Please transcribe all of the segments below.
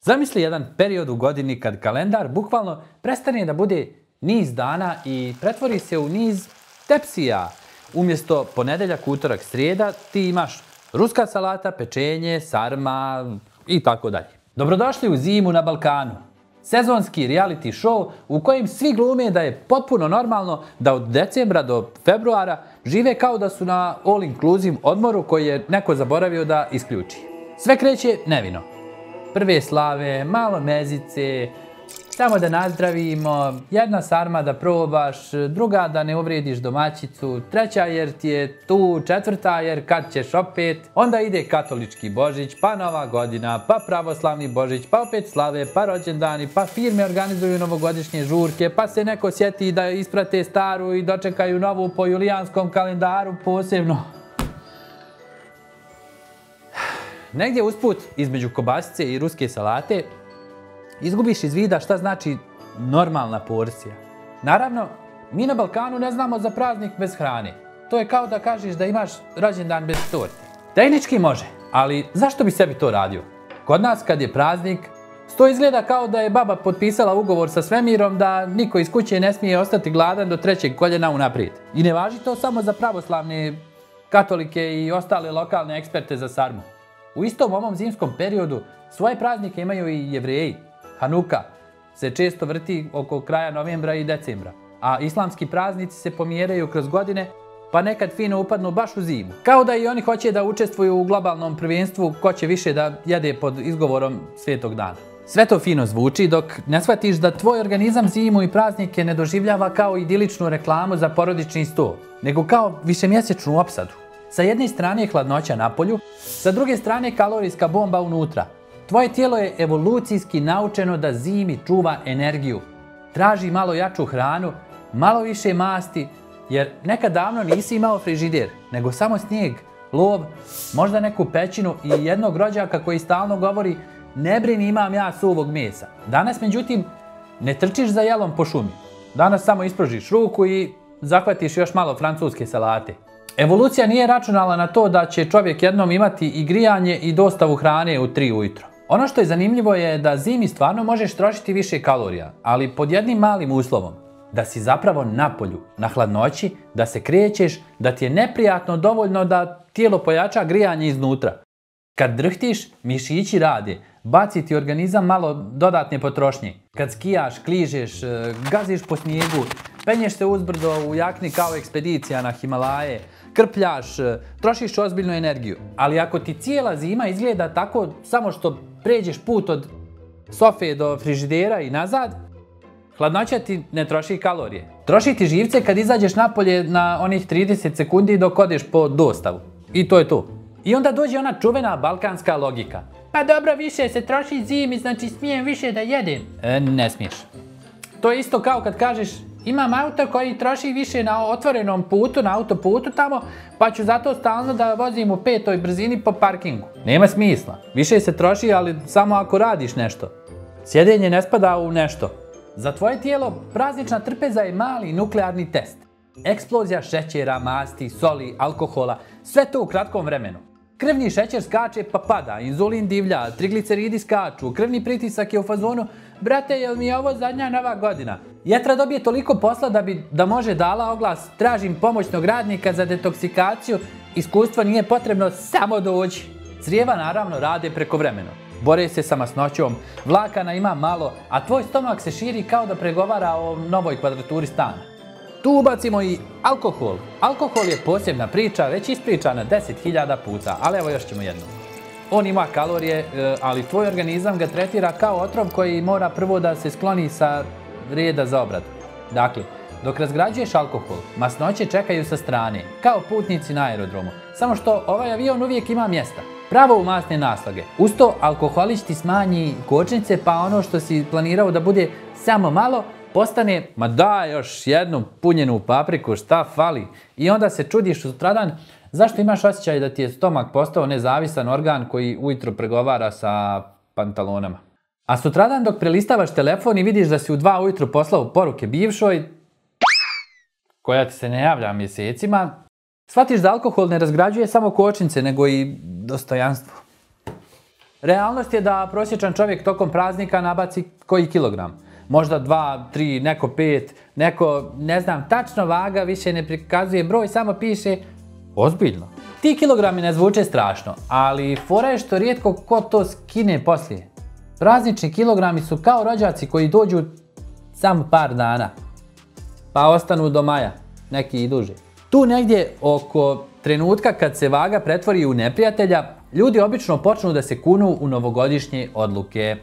Zamisli jedan period u godini kad kalendar bukvalno prestane da bude niz dana i pretvori se u niz tepsija. Umjesto ponedeljak, utorak, srijeda ti imaš ruska salata, pečenje, sarma i tako dalje. Dobrodošli u zimu na Balkanu. Sezonski reality show u kojem svi glume da je potpuno normalno da od decembra do februara žive kao da su na all inclusive odmoru koji je neko zaboravio da isključi. Sve kreće nevino. Prve slave, malo mezice, samo da nazdravimo, jedna sarma da probaš, druga da ne uvrediš domaćicu, treća jer ti je tu, četvrta jer kad ćeš opet, onda ide katolički Božić, pa Nova godina, pa pravoslavni Božić, pa opet slave, pa rođendani, pa firme organizuju novogodišnje žurke, pa se neko sjeti da isprate staru i dočekaju novu po julijanskom kalendaru posebno. Negdje usput između kobasice i ruske salate izgubiš iz vida šta znači normalna porcija. Naravno, mi na Balkanu ne znamo za praznik bez hrane. To je kao da kažeš da imaš rođendan bez torte. Tehnički može, ali zašto bi sebi to radio? Kod nas kad je praznik, to izgleda kao da je baba potpisala ugovor sa svemirom da niko iz kuće ne smije ostati gladan do trećeg koljena unaprijed. I ne važi to samo za pravoslavne katolike i ostale lokalne eksperte za sarmu. U istom ovom zimskom periodu svoje praznike imaju i Jevreji. Hanuka se često vrti oko kraja novembra i decembra, a islamski praznici se pomjeraju kroz godine, pa nekad fino upadnu baš u zimu. Kao da i oni hoće da učestvuju u globalnom prvenstvu ko će više da jede pod izgovorom svetog dana. Sve to fino zvuči dok ne shvatiš da tvoj organizam zimu i praznike ne doživljava kao idiličnu reklamu za porodični sto, nego kao višemjesečnu opsadu. Sa jedne strane je hladnoća napolju, sa druge strane kalorijska bomba unutra. Tvoje tijelo je evolucijski naučeno da zimi čuva energiju. Traži malo jaču hranu, malo više masti, jer nekad davno nisi imao frižider, nego samo snijeg, lov, možda neku pećinu i jednog rođaka koji stalno govori ne brini, imam ja suvog mesa. Danas, međutim, ne trčiš za jelom po šumi. Danas samo ispružiš ruku i zahvatiš još malo francuske salate. Evolucija nije računala na to da će čovjek jednom imati i grijanje i dostavu hrane u 3 ujutro. Ono što je zanimljivo je da zimi stvarno možeš trošiti više kalorija, ali pod jednim malim uslovom. Da si zapravo na polju, na hladnoći, da se krećeš, da ti je neprijatno dovoljno da tijelo pojača grijanje iznutra. Kad drhtiš, mišići rade, baci ti organizam malo dodatne potrošnje. Kad skijaš, kližeš, gaziš po snijegu, penješ se uzbrdo u jakni kao ekspedicija na Himalaje, krpljaš, trošiš ozbiljnu energiju. Ali ako ti cijela zima izgleda tako samo što pređeš put od sofe do frižidera i nazad, hladnoća ti ne troši kalorije. Troši ti živce kad izađeš napolje na onih 30 sekundi dok odeš po dostavu. I to je to. I onda dođe ona čuvena balkanska logika. Pa dobro, više se troši zimi, znači smijem više da jedem. Ne smiješ. To je isto kao kad kažeš imam auto koji troši više na otvorenom putu, na autoputu tamo, pa ću zato stalno da vozim u 5. brzini po parkingu. Nema smisla. Više se troši, ali samo ako radiš nešto. Sjedenje ne spada u nešto. Za tvoje tijelo praznična trpeza je mali nuklearni test. Eksplozija šećera, masti, soli, alkohola, sve to u kratkom vremenu. Krvni šećer skače pa pada, inzulin divlja, trigliceridi skaču, krvni pritisak je u fazonu brate, jel mi je ovo zadnja nova godina? Jetra dobije toliko posla da može dala oglas tražim pomoćnog radnika za detoksikaciju, iskustvo nije potrebno, samo dođi. Crijeva naravno rade prekovremeno. Bore se sa masnoćom, vlakana ima malo, a tvoj stomak se širi kao da pregovara o novoj kvadraturi stana. Tu ubacimo i alkohol. Alkohol je posebna priča, već ispričana 10.000 puta, ali evo još ćemo jednom. On ima kalorije, ali tvoj organizam ga tretira kao otrov koji mora prvo da se skloni sa reda za obradu. Dakle, dok razgrađuješ alkohol, masnoće čekaju sa strane, kao putnici na aerodromu, samo što ovaj avion uvijek ima mjesta. Pravo u masne naslage. Uz to, alkoholić ti smanji kočnice, pa ono što si planirao da bude samo malo, postane, ma daj još jednu punjenu papriku, šta fali? I onda se čudiš sutradan zašto imaš osjećaj da ti je stomak postao nezavisan organ koji ujutro pregovara sa pantalonama. A sutradan dok prelistavaš telefon i vidiš da si u 2 ujutro poslao poruke bivšoj, koja ti se ne javlja mjesecima, shvatiš da alkohol ne razgrađuje samo kočnice, nego i dostojanstvo. Realnost je da prosječan čovjek tokom praznika nabaci koji kilogram. Možda 2, 3, neko 5, neko, ne znam, tačno vaga, više ne prikazuje broj, samo piše ozbiljno. Ti kilogrami ne zvuče strašno, ali fora je što rijetko ko to skine poslije. Praznični kilogrami su kao rođaci koji dođu samo par dana, pa ostanu do maja, neki i duže. Tu negdje oko trenutka kad se vaga pretvori u neprijatelja, ljudi obično počnu da se kunu u novogodišnje odluke.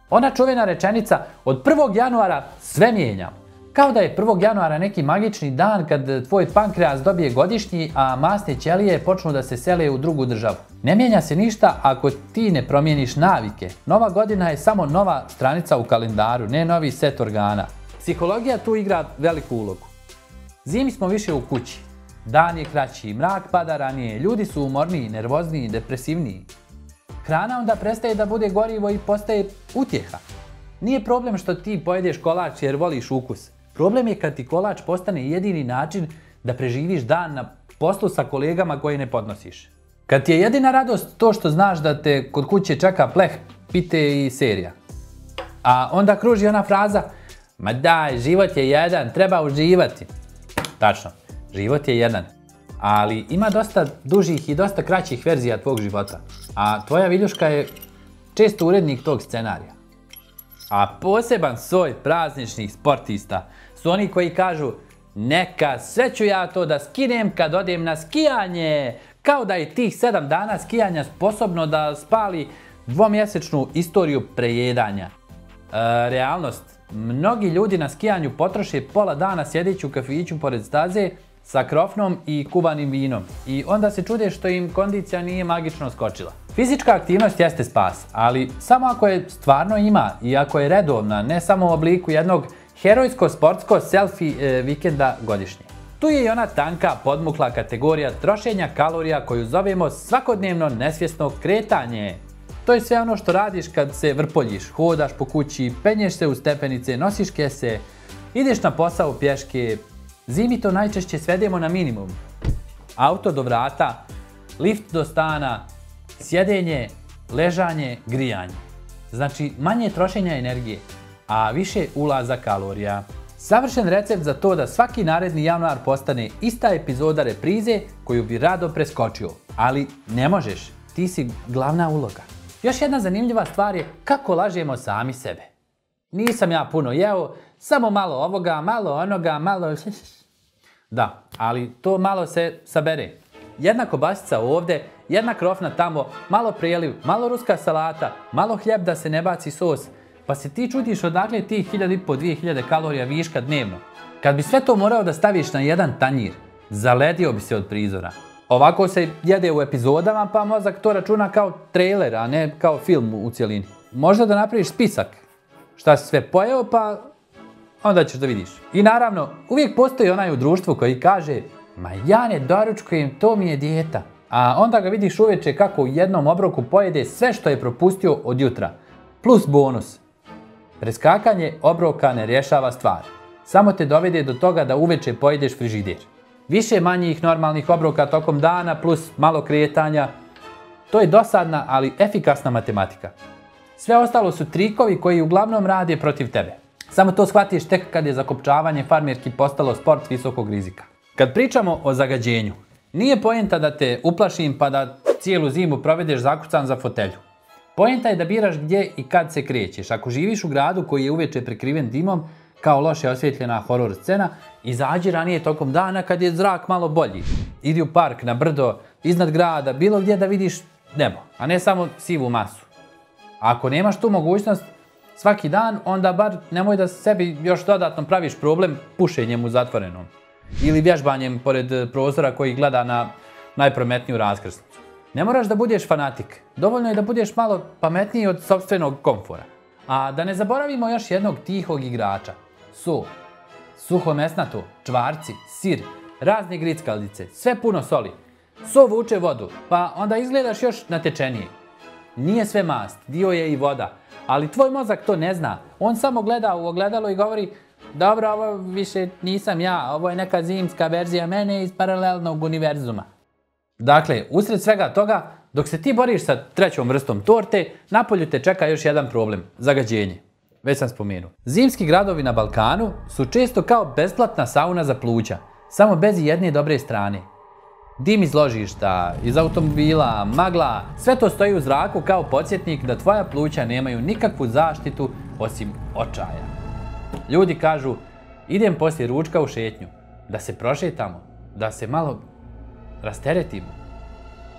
Ona čuvena rečenica od 1. januara sve mijenjam. Kao da je 1. januara neki magični dan kad tvoj pankreas dobije godišnji, a masne ćelije počnu da se sele u drugu državu. Ne mijenja se ništa ako ti ne promijeniš navike. Nova godina je samo nova stranica u kalendaru, ne novi set organa. Psihologija tu igra veliku ulogu. Zimi smo više u kući. Dan je kraći, mrak pada ranije, ljudi su umorniji, nervozniji, depresivniji. Hrana onda prestaje da bude gorivo i postaje utjeha. Nije problem što ti pojedeš kolač jer voliš ukus. Problem je kad ti kolač postane jedini način da preživiš dan na poslu sa kolegama koje ne podnosiš. Kad ti je jedina radost to što znaš da te kod kuće čeka pleh, pite i serija. A onda kruži ona fraza, ma daj, život je jedan, treba uživati. Tačno, život je jedan. Ali ima dosta dužih i dosta kraćih verzija tvog života. A tvoja viljuška je često urednik tog scenarija. A poseban soj prazničnih sportista su oni koji kažu neka, sve ću ja to da skinem kad odem na skijanje. Kao da je tih 7 dana skijanja sposobno da spali dvomjesečnu istoriju prejedanja. Realnost. Mnogi ljudi na skijanju potroše pola dana sjedeći u kafiću pored staze sa krofnom i kuvanim vinom. I onda se čude što im kondicija nije magično skočila. Fizička aktivnost jeste spas, ali samo ako je stvarno ima i ako je redovna, ne samo u obliku jednog herojsko-sportsko selfie vikenda godišnje. Tu je i ona tanka, podmukla kategorija trošenja kalorija koju zovemo svakodnevno nesvjesno kretanje. To je sve ono što radiš kad se vrpoljiš, hodaš po kući, penješ se u stepenice, nosiš kese, ideš na posao pješke. Zimi to najčešće svedemo na minimum. Auto do vrata, lift do stana, sjedenje, ležanje, grijanje. Znači manje trošenja energije, a više ulaza kalorija. Savršen recept za to da svaki naredni januar postane ista epizoda reprize koju bi rado preskočio. Ali ne možeš, ti si glavna uloga. Još jedna zanimljiva stvar je kako lažemo sami sebe. Nisam ja puno jeo, samo malo ovoga, malo onoga, malo... Da, ali to malo se sabere. Jedna kobasica ovdje, jedna krofna tamo, malo preliv, malo ruska salata, malo hljeb da se ne baci sos, pa se ti čudiš odakle tih 1500-2000 kalorija viška dnevno. Kad bi sve to morao da staviš na jedan tanjir, zaledio bi se od prizora. Ovako se jede u epizodama, pa mozak to računa kao trailer, a ne kao film u cjelini. Možda da napraviš spisak šta si sve pojeo, pa onda ćeš da vidiš. I naravno, uvijek postoji onaj u društvu koji kaže ma ja ne doručkujem, to mi je dijeta. A onda ga vidiš uveče kako u jednom obroku pojede sve što je propustio od jutra. Plus bonus. Preskakanje obroka ne rješava stvar. Samo te dovede do toga da uveče pojedeš frižider. Više manjih normalnih obroka tokom dana plus malo kretanja. To je dosadna, ali efikasna matematika. Sve ostalo su trikovi koji uglavnom rade protiv tebe. Samo to shvatiš tek kad je zakopčavanje farmerki postalo sport visokog rizika. Kad pričamo o zagađenju, nije poenta da te uplašim pa da cijelu zimu provedeš zakucan za fotelju. Poenta je da biraš gdje i kad se krećeš. Ako živiš u gradu koji je uveče prekriven dimom, kao loše osvjetljena horor scena, izađi ranije tokom dana kad je zrak malo bolji. Idi u park, na brdo, iznad grada, bilo gdje da vidiš nebo, a ne samo sivu masu. A ako nemaš tu mogućnost svaki dan, onda bar nemoj da sebi još dodatno praviš problem pušenjem u zatvorenom. Ili vježbanjem pored prozora koji gleda na najprometniju raskrsnicu. Ne moraš da budeš fanatik, dovoljno je da budeš malo pametniji od sopstvenog komfora. A da ne zaboravimo još jednog tihog igrača. So, suhomesnato, čvarci, sir, razne grickaldice, sve puno soli. So vuče vodu, pa onda izgledaš još natečenije. Nije sve mast, dio je i voda, ali tvoj mozak to ne zna. On samo gleda u ogledalo i govori dobro, ovo više nisam ja, ovo je neka zimska verzija mene iz paralelnog univerzuma. Dakle, usred svega toga, dok se ti boriš sa trećom vrstom torte, napolju te čeka još jedan problem, zagađenje. Već sam spomenuo. Zimski gradovi na Balkanu su često kao besplatna sauna za pluća, samo bez jedne dobre strane. Dim iz ložišta, iz automobila, magla, sve to stoji u zraku kao podsjetnik da tvoja pluća nemaju nikakvu zaštitu osim očaja. Ljudi kažu, idem poslije ručka u šetnju, da se prošetamo, da se malo rasteretimo.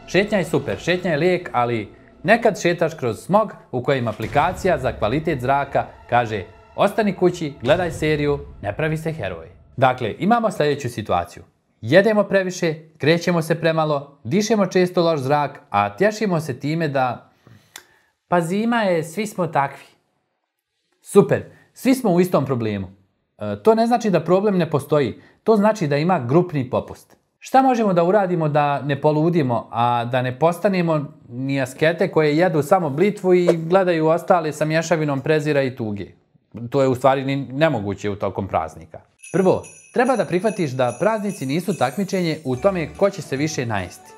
Šetnja je super, šetnja je lijek, ali nekad šetaš kroz smog u kojem aplikacija za kvalitet zraka kaže ostani kući, gledaj seriju, ne pravi se heroj. Dakle, imamo sljedeću situaciju. Jedemo previše, krećemo se premalo, dišemo često loš zrak, a tješimo se time da pa zima je, svi smo takvi. Super, svi smo u istom problemu. To ne znači da problem ne postoji, to znači da ima grupni popust. Šta možemo da uradimo da ne poludimo, a da ne postanemo ni askete koje jedu samo blitvu i gledaju ostale sa mješavinom prezira i tuge? To je u stvari nemoguće u tokom praznika. Prvo, treba da prihvatiš da praznici nisu takmičenje u tome ko će se više najesti.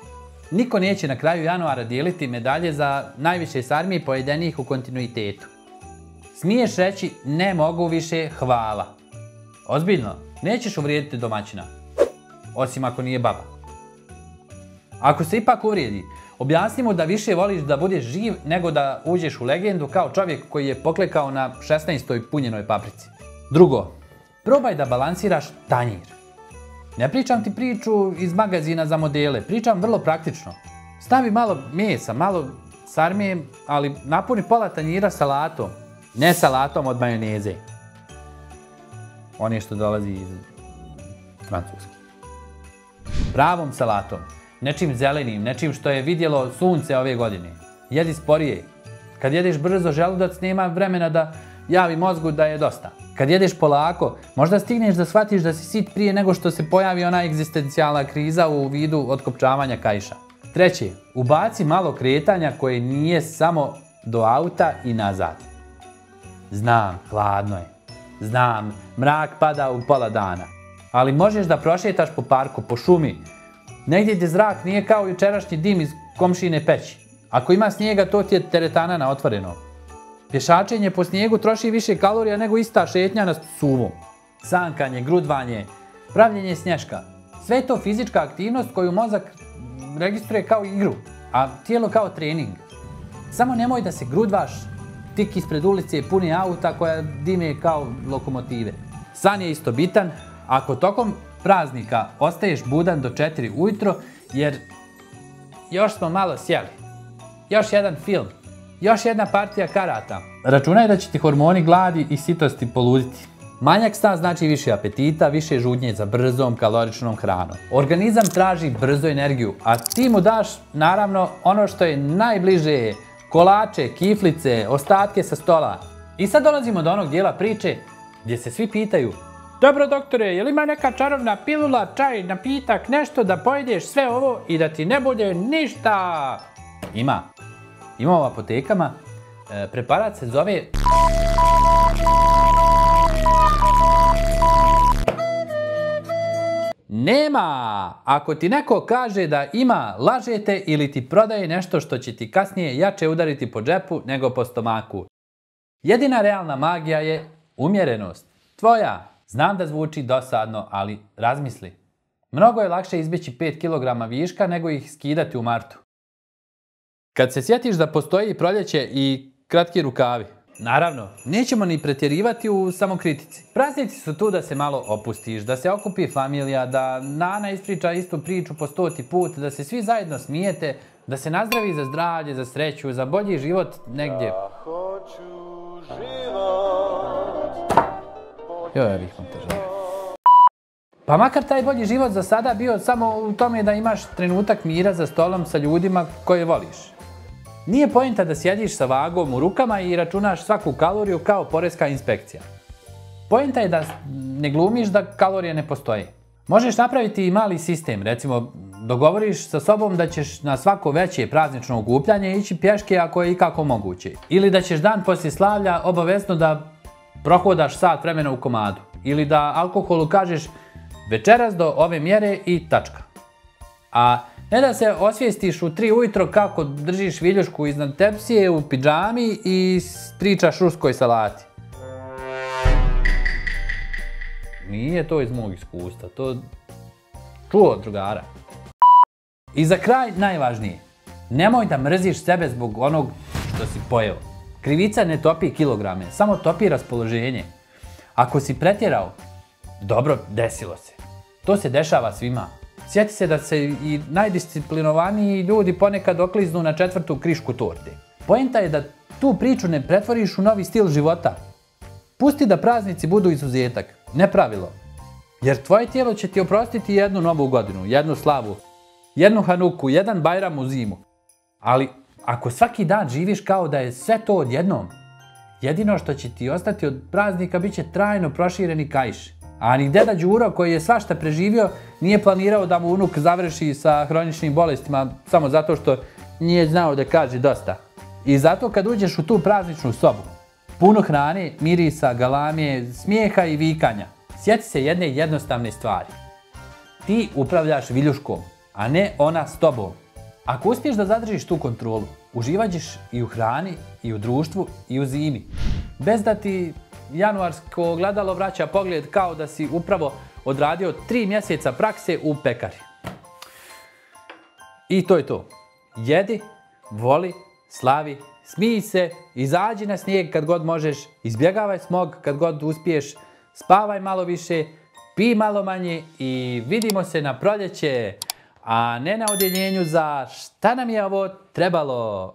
Niko neće na kraju januara dijeliti medalje za najviše sarmi pojedenih u kontinuitetu. Smiješ reći ne mogu više, hvala. Ozbiljno, nećeš uvrijediti domaćina. Osim ako nije baba. Ako se ipak uvrijedi, objasni mu da više voliš da budeš živ nego da uđeš u legendu kao čovjek koji je poklekao na 16. punjenoj paprici. Drugo, probaj da balansiraš tanjir. Ne pričam ti priču iz magazina za modele, pričam vrlo praktično. Stavi malo mesa, malo sarme, ali napuni pola tanjira salatom. Ne salatom od majoneze. On je što dolazi iz Francuske. Pravom salatom. Nečim zelenim, nečim što je vidjelo sunce ove godine. Jedi sporije. Kad jedeš brzo, želudac nema vremena da javi mozgu da je dosta. Kad jedeš polako, možda stigneš da shvatiš da si sit prije nego što se pojavi ona egzistencijalna kriza u vidu otkopčavanja kaiša. Treće, ubaci malo kretanja koje nije samo do auta i nazad. Znam, hladno je. Znam, mrak pada u pola dana. Ali možeš da prošetaš po parku, po šumi, negdje gdje zrak nije kao jučerašnji dim iz komšine peći. Ako ima snijega, to ti je teretana na otvorenom. Pješačenje po snijegu troši više kalorija nego ista šetnja na suvom. Sankanje, grudvanje, pravljenje snješka. Sve je to fizička aktivnost koju mozak registruje kao igru, a tijelo kao trening. Samo nemoj da se grudvaš tik ispred ulice puni auta koja dime kao lokomotive. San je isto bitan. Ako tokom praznika ostaješ budan do 4 ujutro, jer još smo malo sjeli, još jedan film, još jedna partija karata, računaj da će ti hormoni gladi i sitosti poluditi. Manjak sna znači više apetita, više žudnje za brzom, kaloričnom hranom. Organizam traži brzu energiju, a ti mu daš, naravno, ono što je najbliže, kolače, kiflice, ostatke sa stola. I sad dolazimo do onog dijela priče gdje se svi pitaju: dobro doktore, je li ima neka čarobna pilula, čaj, napitak, nešto da pojedeš sve ovo i da ti ne bude ništa? Ima. Ima u apotekama. Preparat se zove... Nema! Ako ti neko kaže da ima, lažete ili ti prodaje nešto što će ti kasnije jače udariti po džepu nego po stomaku. Jedina realna magija je umjerenost. Tvoja. Znam da zvuči dosadno, ali razmisli. Mnogo je lakše izbjeći 5 kg viška nego ih skidati u martu. Kad se sjetiš da postoji proljeće i kratki rukavi, naravno, nećemo ni pretjerivati u samokritici. Praznici su tu da se malo opustiš, da se okupi familija, da Nana ispriča istu priču po 100. put, da se svi zajedno smijete, da se nazdravi za zdravlje, za sreću, za bolji život negdje. Ja hoću život. Joj, bih vam težao. Pa makar taj bolji život za sada bio samo u tome da imaš trenutak mira za stolom sa ljudima koje voliš. Nije poenta da sjediš sa vagom u rukama i računaš svaku kaloriju kao poreska inspekcija. Poenta je da ne glumiš da kalorije ne postoje. Možeš napraviti i mali sistem, recimo dogovoriš sa sobom da ćeš na svako veće praznično okupljanje ići pješke ako je ikako moguće. Ili da ćeš dan poslije slavlja obavezno da prohodaš sat vremena u komadu. Ili da alkoholu kažeš večeras do ove mjere i tačka. A Ne da se osvijestiš u 3 ujutro kako držiš viljušku iznad tepsije u pidžami i pričaš ruskoj salati. Nije to iz mog iskustva, to čuo od drugara. I za kraj najvažnije, nemoj da mrziš sebe zbog onog što si pojeo. Krivica ne topi kilograme, samo topi raspoloženje. Ako si pretjerao, dobro, desilo se. To se dešava svima. Sjeti se da se i najdisciplinovaniji ljudi ponekad okliznu na 4. krišku torte. Poenta je da tu priču ne pretvoriš u novi stil života. Pusti da praznici budu izuzetak, ne pravilo. Jer tvoje tijelo će ti oprostiti jednu novu godinu, jednu slavu, jednu Hanuku, jedan Bajram u zimu. Ali ako svaki dan živiš kao da je sve to odjednom, jedino što će ti ostati od praznika bit će trajno prošireni kaiš. A ni deda Đuro koji je svašta preživio nije planirao da mu unuk završi sa hroničnim bolestima samo zato što nije znao da kaže dosta. I zato kad uđeš u tu prazničnu sobu, puno hrane, mirisa, galamije, smijeha i vikanja, sjeti se jedne jednostavne stvari. Ti upravljaš viljuškom, a ne ona s tobom. Ako uspiješ da zadržiš tu kontrolu, uživat ćeš i u hrani, i u društvu, i u zimi. Bez da ti januarsko ogledalo vraća pogled kao da si upravo odradio 3 mjeseca prakse u pekari. I to je to. Jedi, voli, slavi, smij se, izađi na snijeg kad god možeš, izbjegavaj smog kad god uspiješ, spavaj malo više, pij malo manje i vidimo se na proljeće, a ne na odjeljenju za šta nam je ovo trebalo.